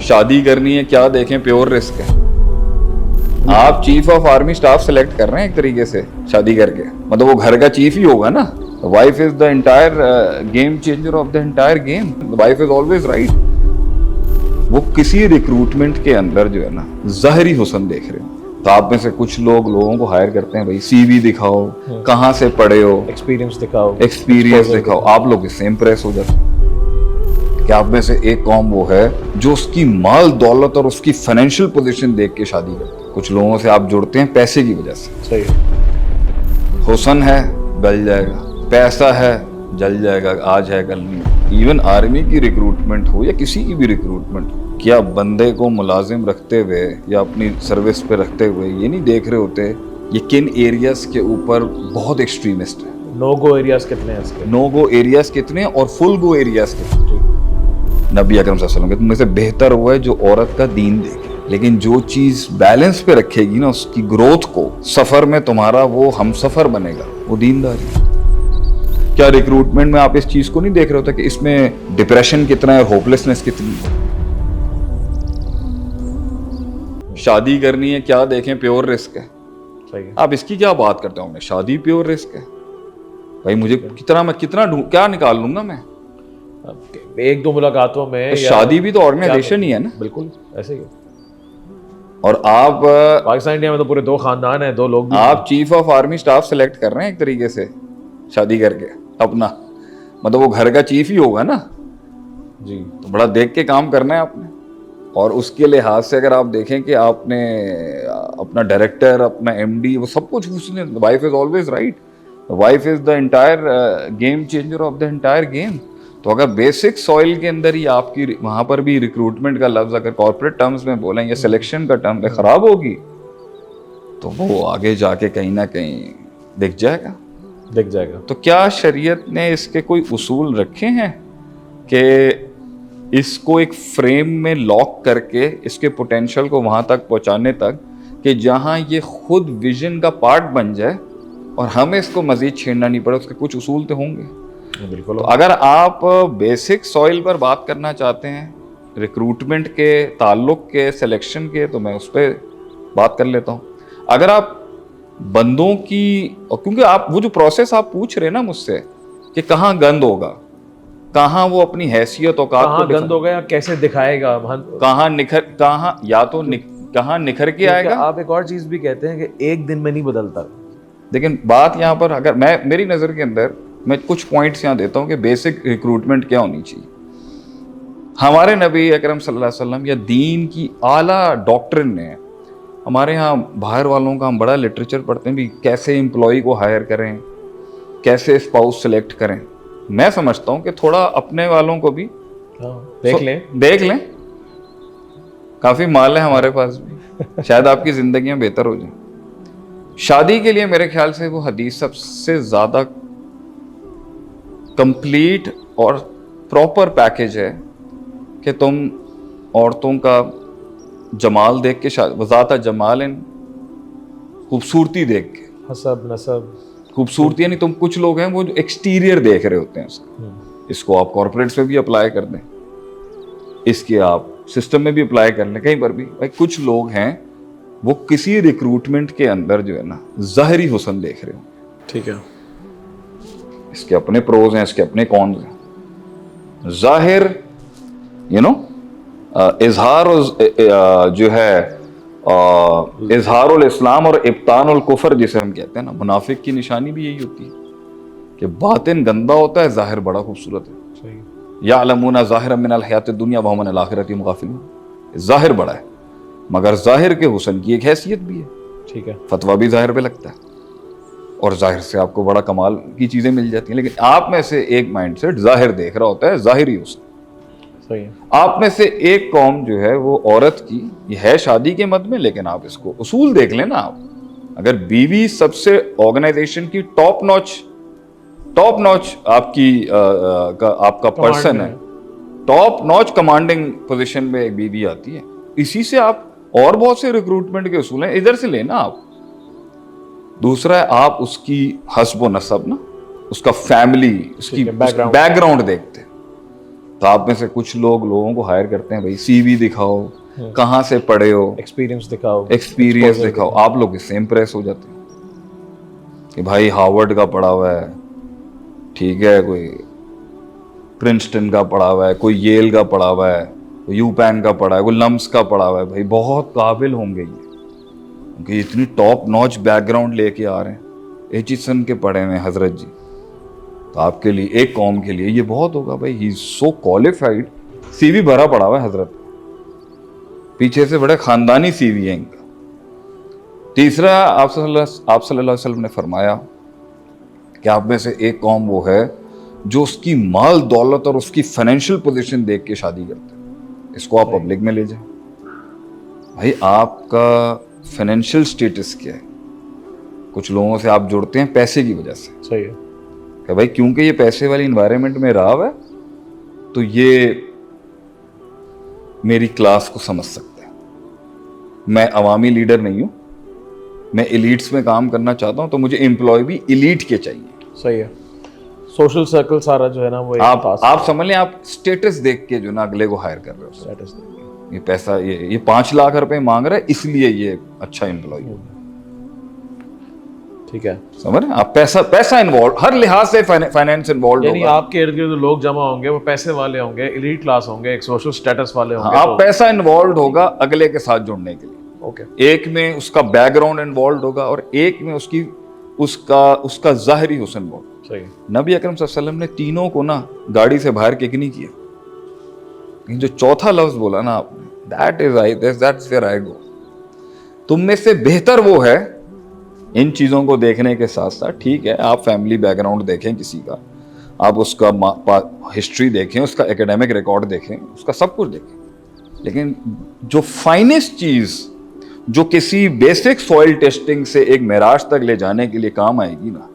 شادی کرنی ہے کیا دیکھیں پیور رسک ہے. آپ chief of army staff select کر رہے ہیں ایک طریقے سے شادی کر کے, مطلب وہ گھر کا چیف ہی ہوگا نا. Wife is the entire game changer of the entire game. Wife is always right. وہ کسی ریکروٹمنٹ کے اندر جو ہے نا ظاہری حسن دیکھ رہے ہو. تو آپ میں سے کچھ لوگوں کو ہائر کرتے ہیں, بھائی سی وی دکھاؤ, کہاں سے پڑھے ہو, ایکسپیرینس دکھاؤ, دکھاؤ. آپ لوگ اس سے امپریس ہو جاتے ہیں کہ آپ میں سے ایک قوم وہ ہے جو اس کی مال دولت اور اس کی فائنینشیل پوزیشن دیکھ کے شادی کرتے ہیں. کچھ لوگوں سے آپ جڑتے ہیں پیسے کی وجہ سے. صحیح. حسن ہے گل جائے گا, پیسہ ہے جل جائے گا, آج ہے کل نہیں. ایون آرمی کی ریکروٹمنٹ ہو یا کسی کی بھی ریکروٹمنٹ, کیا بندے کو ملازم رکھتے ہوئے یا اپنی سروس پہ رکھتے ہوئے یہ نہیں دیکھ رہے ہوتے یہ کن ایریاز کے اوپر بہت ایکسٹریمسٹ ہے. نو گو ایریاز کتنے ہیں اس کے, نو گو ایریاز کتنے اور فل گو ایریاز کتنے. نبی اکرم صلی اللہ علیہ وسلم کے تم میں سے بہتر ہوا ہے جو عورت کا دین دیکھے, لیکن جو چیز بیلنس پہ رکھے گی نا اس کی گروتھ کو, سفر میں تمہارا وہ ہم سفر بنے گا, وہ دینداری. کیا ریکروٹمنٹ میں آپ اس چیز کو نہیں دیکھ رہے ہوتا کہ اس میں ڈپریشن کتنا ہے, ہوپلیسنس کتنی ہے. شادی کرنی ہے کیا دیکھیں پیور رسک ہے. آپ اس کی کیا بات کرتے ہوں گے, شادی پیور رسک ہے. بھائی مجھے کتنا کیا نکال لوں گا میں. ایک دو ملاقاتوں میں شادی بھی تو آرگنائزیشن ہی ہے نا. بالکل ایسے ہی. اور آپ پاکستان انڈیا میں تو پورے دو خاندان ہیں, دو لوگ بھی. آپ chief of army staff select کر رہے ہیں ایک طریقے سے شادی کر کے اپنا, مطلب وہ گھر کا چیف ہی ہوگا نا. جی. تو بڑا دیکھ کے کام کرنا ہے آپ نے. اور اس کے لحاظ سے اگر آپ دیکھیں کہ آپ نے اپنا ڈائریکٹر, اپنا ایم ڈی, وہ سب کچھ اس نے, wife is always right. Wife is the entire game changer of the entire game. تو اگر بیسک سوئل کے اندر ہی آپ کی وہاں پر بھی ریکروٹمنٹ کا لفظ اگر کارپوریٹ ٹرمز میں بولیں یا سلیکشن کا ٹرم خراب ہوگی تو وہ آگے جا کے کہیں نہ کہیں دکھ جائے گا. تو کیا شریعت نے اس کے کوئی اصول رکھے ہیں کہ اس کو ایک فریم میں لاک کر کے اس کے پوٹینشیل کو وہاں تک پہنچانے تک کہ جہاں یہ خود ویژن کا پارٹ بن جائے اور ہمیں اس کو مزید چھیڑنا نہیں پڑے, اس کے کچھ اصول تو ہوں گے. بالکل. تو اگر آپ بیسک سوئل پر بات کرنا چاہتے ہیں ریکروٹمنٹ کے تعلق کے, سلیکشن کے, تو میں اس پہ بات کر لیتا ہوں. اگر آپ بندوں کی, کیونکہ آپ وہ جو پروسیس آپ پوچھ رہے ہیں نا مجھ سے کہ کہاں گند ہوگا, کہاں وہ اپنی حیثیت اوقات کہاں گند ہوگا یا کیسے دکھائے گا, کہاں یا تو کہاں نکھر کے آئے گا. آپ ایک اور چیز بھی کہتے ہیں کہ ایک دن میں نہیں بدلتا. لیکن بات یہاں پر اگر میری نظر کے اندر میں کچھ پوائنٹس یہاں دیتا ہوں کہ بیسک ریکروٹمنٹ کیا ہونی چاہیے. ہمارے نبی اکرم صلی اللہ علیہ وسلم یا دین کی اعلیٰ ڈاکٹرن نے, ہمارے ہاں باہر والوں کا ہم بڑا لٹریچر پڑھتے ہیں بھی کیسے امپلائی کو ہائر کریں, کیسے اسپاؤس سلیکٹ کریں. میں سمجھتا ہوں کہ تھوڑا اپنے والوں کو بھی دیکھ لیں. کافی مال ہے ہمارے پاس بھی, شاید آپ کی زندگیاں بہتر ہو جائیں. شادی کے لیے میرے خیال سے وہ حدیث سب سے زیادہ کمپلیٹ اور پراپر پیکیج ہے کہ تم عورتوں کا جمال دیکھ کے وذات جمال, خوبصورتی دیکھ کے, حسب نسب خوبصورتی, یعنی تم کچھ لوگ ہیں وہ جو ایکسٹیریئر دیکھ رہے ہوتے ہیں اس کو آپ کارپوریٹس میں بھی اپلائی کر دیں, اس کے آپ سسٹم میں بھی اپلائی کر لیں, کہیں پر بھی. بھائی کچھ لوگ ہیں وہ کسی ریکروٹمنٹ کے اندر جو ہے نا ظاہری حسن دیکھ رہے ہوں. ٹھیک ہے. اس کے اپنے پروز ہیں, اس کے اپنے کونز ہیں. ظاہر اظہار جو ہے اظہار الاسلام اور ابطان الکفر جسے ہم کہتے ہیں نا, منافق کی نشانی بھی یہی ہوتی ہے کہ باطن گندا ہوتا ہے, ظاہر بڑا خوبصورت ہے. یعلمون ظاہرا من الحیات الدنیا وهم عن الآخرۃ هم غافلون. ظاہر بڑا ہے مگر ظاہر کے حسن کی ایک حیثیت بھی ہے. ٹھیک ہے. فتویٰ بھی ظاہر پہ لگتا ہے اور ظاہر سے آپ کو بڑا کمال کی چیزیں مل جاتی ہیں. لیکن آپ میں سے ایک مائنڈ سیٹ ظاہر دیکھ رہا ہوتا ہے, ظاہری حسن. صحیح ہے. آپ میں سے ایک قوم جو ہے وہ عورت کی یہ ہے شادی کے مد میں, لیکن آپ اس کو اصول دیکھ لیں نا. آپ اگر بیوی سب سے آرگنائزیشن کی ٹاپ نوچ آپ کا پرسن ہے, ٹاپ نوچ کمانڈنگ پوزیشن میں ایک بیوی آتی ہے, اسی سے آپ اور بہت سے ریکروٹمنٹ کے اصول ہیں, ادھر سے لینا آپ. دوسرا ہے آپ اس کی حسب و نسب نا, اس کا فیملی, اس کی بیک گراؤنڈ دیکھتے. تو آپ میں سے کچھ لوگوں کو ہائر کرتے ہیں بھائی سی وی دکھاؤ, کہاں سے پڑھے ہو, ایکسپیرینس دکھاؤ, ایکسپیرینس دکھاؤ. آپ لوگ اس سے امپریس ہو جاتے ہیں کہ بھائی ہارورڈ کا پڑھا ہوا ہے, ٹھیک ہے, کوئی پرنسٹن کا پڑھا ہوا ہے, کوئی ییل کا پڑھا ہوا ہے, کوئی یو پین کا پڑھا ہے, کوئی لمس کا پڑھا ہوا ہے. بھائی بہت قابل ہوں گے یہ, کیونکہ اتنی ٹاپ نوچ بیک گراؤنڈ لے کے آ رہے ہیں. ایچسن کے پڑھے ہوئے حضرت جی, تو آپ کے لیے, ایک قوم کے لیے یہ بہت ہوگا. بھائی ہی از سو کوالیفائڈ, سی وی بھرا پڑا ہوا ہے حضرت, پیچھے سے بڑے خاندانی سی وی ہے ان کا. تیسرا, آپ صلی اللہ علیہ وسلم نے فرمایا کہ آپ میں سے ایک قوم وہ ہے جو اس کی مال دولت اور اس کی فائنینشیل پوزیشن دیکھ کے شادی کرتے ہیں. اس کو آپ پبلک میں لے جائیں. بھائی آپ کا فائنینشیل سٹیٹس کیا ہے؟ کچھ لوگوں سے آپ جڑتے ہیں پیسے کی وجہ سے. صحیح ہے کہ بھائی کیونکہ یہ پیسے والی انوائرمنٹ میں رہا ہوا ہے تو یہ میری کلاس کو سمجھ سکتے ہیں. میں عوامی لیڈر نہیں ہوں, میں ایلیٹس میں کام کرنا چاہتا ہوں, تو مجھے امپلائی بھی ایلیٹ کے چاہیے. صحیح ہے. سوشل سرکل سارا جو ہے نا وہ آپ سمجھ لیں, آپ اسٹیٹس دیکھ کے جو نا اگلے کو ہائر کر رہے ہو. اسٹیٹس دیکھ کے یہ پیسہ, یہ 5 لاکھ روپے مانگ رہا ہے اس لیے یہ اچھا امپلائی ہو. ٹھیک ہے, سمجھ رہے ہیں آپ, پیسہ انوالو, ہر لحاظ سے فائنینس انوالو یعنی ہوگا. آپ کے ارد گرد لوگ جمع ہوں گے, وہ پیسے والے ہوں گے, ایلیٹ کلاس ہوں گے, ایک سوشل اسٹیٹس والے ہوں گے. آپ پیسہ انوالوڈ ہوگا اگلے کے ساتھ جڑنے کے لیے. اوکے, ایک میں اس کا بیک گراؤنڈ انوالوڈ ہوگا اور ایک میں اس کا ظاہری حسن انوالوڈ. صحیح. نبی اکرم صلی اللہ علیہ وسلم نے تینوں کو نا گاڑی سے باہر کک نہیں کیا, لیکن جو چوتھا لفظ بولا نا آپ نے, that's where I go. تم میں سے بہتر وہ ہے, ان چیزوں کو دیکھنے کے ساتھ ساتھ, ٹھیک ہے آپ فیملی بیک گراؤنڈ دیکھیں کسی کا, آپ اس کا ہسٹری دیکھیں, اس کا ایکیڈیمک ریکارڈ دیکھیں, اس کا سب کچھ دیکھیں, لیکن جو فائنسٹ چیز جو کسی بیسک سوئل ٹیسٹنگ سے ایک معراج تک لے جانے کے لیے کام آئے گی نا,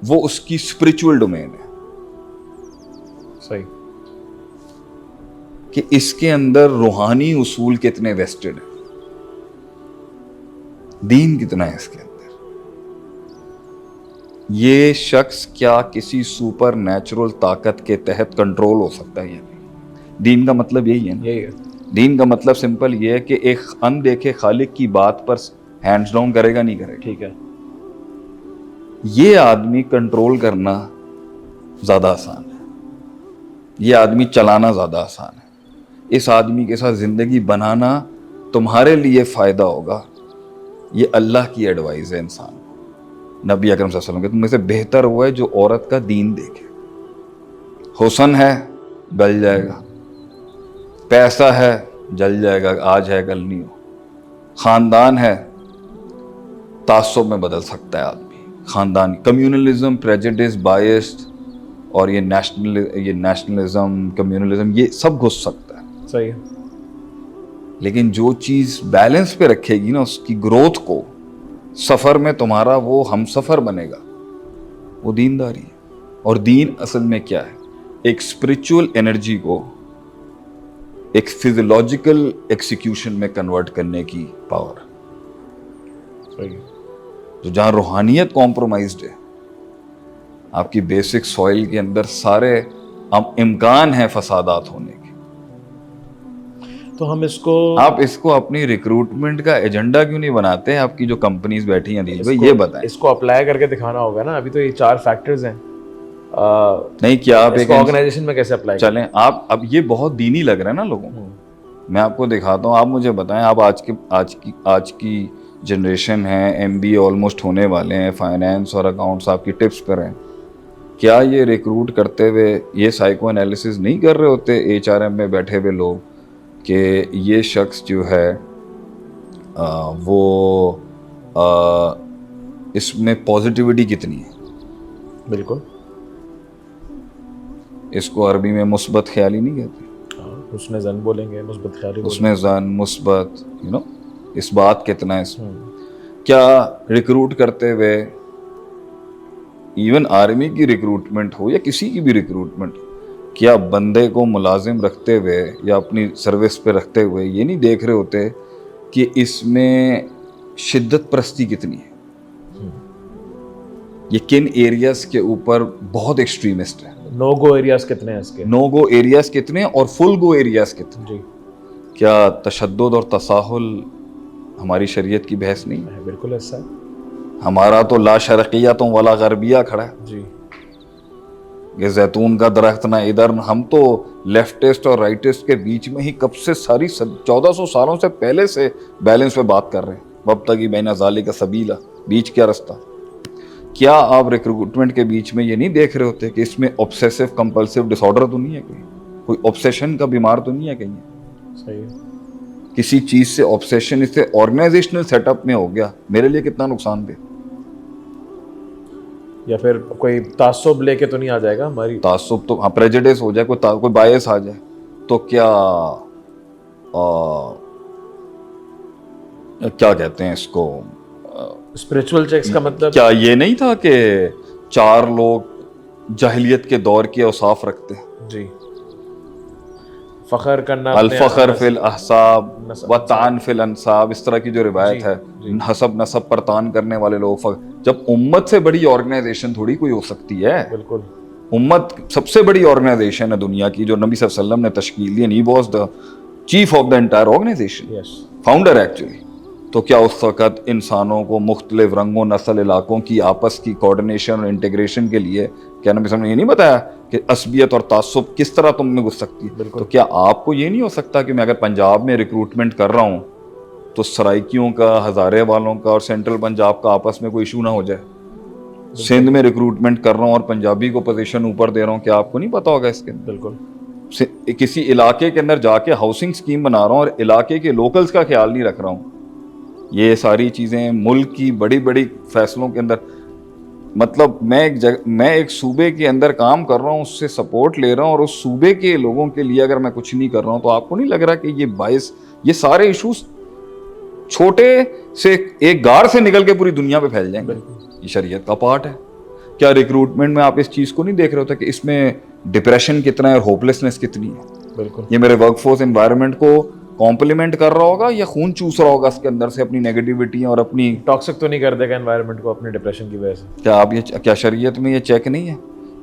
وہ اس کی اسپرچول ڈومین ہے. صحیح. کہ اس کے اندر روحانی اصول کتنے ویسٹڈ ہیں, دین کتنا ہے اس کے اندر. یہ شخص کیا کسی سپر نیچرل طاقت کے تحت کنٹرول ہو سکتا ہے یا نہیں؟ دین کا مطلب یہی ہے نا. یہی ہے. دین کا مطلب سمپل یہ ہے کہ ایک اندیکھے خالق کی بات پر ہینڈز ڈاؤن کرے گا نہیں کرے گا. ٹھیک ہے. یہ آدمی کنٹرول کرنا زیادہ آسان ہے, یہ آدمی چلانا زیادہ آسان ہے, اس آدمی کے ساتھ زندگی بنانا تمہارے لیے فائدہ ہوگا. یہ اللہ کی ایڈوائز ہے انسان کو. نبی اکرم صلی اللہ علیہ وسلم کہ تم میں سے بہتر وہ ہے جو عورت کا دین دیکھے. حسن ہے گل جائے گا, پیسہ ہے جل جائے گا, آج ہے کل نہیں ہو, خاندان ہے تعصب میں بدل سکتا ہے آدمی, خاندان, کمیونلزم, پریجڈس, بائسڈ, اور یہ نیشنلزم, کمیونلزم, یہ سب گھس سکتا ہے. صحیح ہے. لیکن جو چیز بیلنس پہ رکھے گی نا اس کی گروتھ کو, سفر میں تمہارا وہ ہم سفر بنے گا, وہ دینداری ہے. اور دین اصل میں کیا ہے؟ ایک اسپرچول انرجی کو ایک فزیولوجیکل ایکسیکیوشن میں کنورٹ کرنے کی پاور. صحیح. تو جہاں روحانیت کمپرومائزڈ ہے, آپ کی بیسک سوئل کے اندر سارے امکان ہیں فسادات ہونے کے. تو ہم آپ اس کو اپنی ریکروٹمنٹ کا ایجنڈا کیوں نہیں بناتے ہیں؟ آپ کی جو کمپنیز بیٹھی ہیں عدیل بھائی, یہ بتائیں. اس کو اپلائی کر کے دکھانا ہوگا نا. ابھی تو یہ 4 فیکٹرز ہیں. نہیں کیا آپ ایک آرگنائزیشن میں کیسے اپلائی چلیں آپ, اب یہ بہت دینی لگ رہا ہے نا لوگوں کو. میں آپ کو دکھاتا ہوں, آپ مجھے بتائیں, آپ آج کی جنریشن ہے, ایم بی اے آلموسٹ ہونے والے ہیں, فائنینس اور اکاؤنٹس آپ کی ٹپس پر ہیں, کیا یہ ریکروٹ کرتے ہوئے یہ سائیکو انالیسس نہیں کر رہے ہوتے ایچ آر ایم میں بیٹھے ہوئے لوگ کہ یہ شخص جو ہے وہ اس میں پازیٹیوٹی کتنی ہے؟ بالکل. اس کو عربی میں مثبت خیالی نہیں کہتے, حسن ظن بولیں گے, مثبت خیالی, حسن ظن, مثبت, اس بات کتنا ہے اس میں. کیا ریکروٹ کرتے ہوئے, ایون آرمی کی ریکروٹمنٹ ہو یا کسی کی بھی ریکروٹمنٹ, کیا بندے کو ملازم رکھتے ہوئے یا اپنی سروس پہ رکھتے ہوئے یہ نہیں دیکھ رہے ہوتے کہ اس میں شدت پرستی کتنی ہے, یہ کن ایریاز کے اوپر بہت ایکسٹریمسٹ ہے. نو گو ایریاز کتنے ہیں اس کے؟ نو گو ایریاز کتنے اور فل گو ایریاز کتنے؟ جی کیا تشدد اور تساہل ہماری شریعت کی بحث نہیں ہے؟ بالکل ایسا ہے. ہمارا تو لا شرقیت ولا غربیہ کھڑا ہے. جی یہ زیتون کا درخت نہ ادھر، ہم تو لیفٹسٹ اور رائٹسٹ کے بیچ میں ہی کب سے ساری 1400 سالوں سے پہلے سے بیلنس پہ بات کر رہے ہیں. وابتغی بین ذالک سبیلا، بیچ کیا رستہ. کیا آپ ریکروٹمنٹ کے بیچ میں یہ نہیں دیکھ رہے ہوتے کہ اس میں obsessive compulsive disorder تو نہیں ہے کوئی obsession کا بیمار تو نہیں ہے کہیں؟ صحیح ہے. کسی چیز سے obsession اس سے آرگنائزیشنل سیٹ اپ میں ہو گیا، میرے لیے کتنا نقصان دہ. یا پھر کوئی تعصب لے کے تو نہیں آ جائے گا ہماری؟ تعصب تو ہاں، پریجڈس ہو جائے، کوئی بائس آ جائے تو کیا کہتے ہیں اس کو، اسپرچول چیکس کا مطلب کیا یہ نہیں تھا کہ 4 لوگ جاہلیت کے دور کے اوصاف رکھتے ہیں؟ جی فخر کرنا، الفخر فی الاحساب و طعن فی الانساب، اس طرح کی جو روایت ہے، حسب نسب پر طعن کرنے والے لوگ. جب امت سے بڑی آرگنائزیشن تھوڑی کوئی ہو سکتی ہے. بالکل امت سب سے بڑی آرگنائزیشن ہے دنیا کی جو نبی صلی اللہ علیہ وسلم نے تشکیل دی. He was the chief of the entire organisation, founder actually. تو کیا اس وقت انسانوں کو مختلف رنگوں، نسل، علاقوں کی آپس کی کوآرڈینیشن اور انٹیگریشن کے لیے کیا نبی صلی اللہ علیہ وسلم نے یہ نہیں بتایا کہ عصبیت اور تعصب کس طرح تم میں گھس سکتی ہے؟ تو کیا آپ کو یہ نہیں ہو سکتا کہ میں اگر پنجاب میں ریکروٹمنٹ کر رہا ہوں تو سرائکیوں کا، ہزارے والوں کا اور سینٹرل پنجاب کا آپس میں کوئی ایشو نہ ہو جائے؟ سندھ میں ریکروٹمنٹ کر رہا ہوں اور پنجابی کو پوزیشن اوپر دے رہا ہوں، کیا آپ کو نہیں پتا ہوگا اس کے اندر؟ بالکل. کسی علاقے کے اندر جا کے ہاؤسنگ اسکیم بنا رہا ہوں اور علاقے کے لوکلز کا خیال نہیں رکھ رہا ہوں. یہ ساری چیزیں ملک کی بڑی بڑی فیصلوں کے اندر، مطلب میں ایک صوبے کے اندر کام کر رہا ہوں، اس سے سپورٹ لے رہا ہوں، اور اس صوبے کے لوگوں کے لیے اگر میں کچھ نہیں کر رہا ہوں تو آپ کو نہیں لگ رہا کہ یہ باعث، یہ سارے ایشوز چھوٹے سے ایک گار سے نکل کے پوری دنیا پہ پھیل جائیں گے؟ یہ شریعت کا پارٹ ہے. کیا ریکروٹمنٹ میں آپ اس چیز کو نہیں دیکھ رہے ہوتے کہ اس میں ڈپریشن کتنا ہے اور ہوپلیسنس کتنی ہے؟ بالکل. یہ میرے ورک فورس انوائرمنٹ کو کمپلیمنٹ کر رہا ہوگا یا خون چوس رہا ہوگا اس کے اندر سے اپنی نیگیٹیوٹی اور اپنی ٹاکسک تو نہیں کر دے گا انوائرمنٹ کو اپنی ڈپریشن کی وجہ سے؟ کیا شریعت میں یہ چیک نہیں ہے؟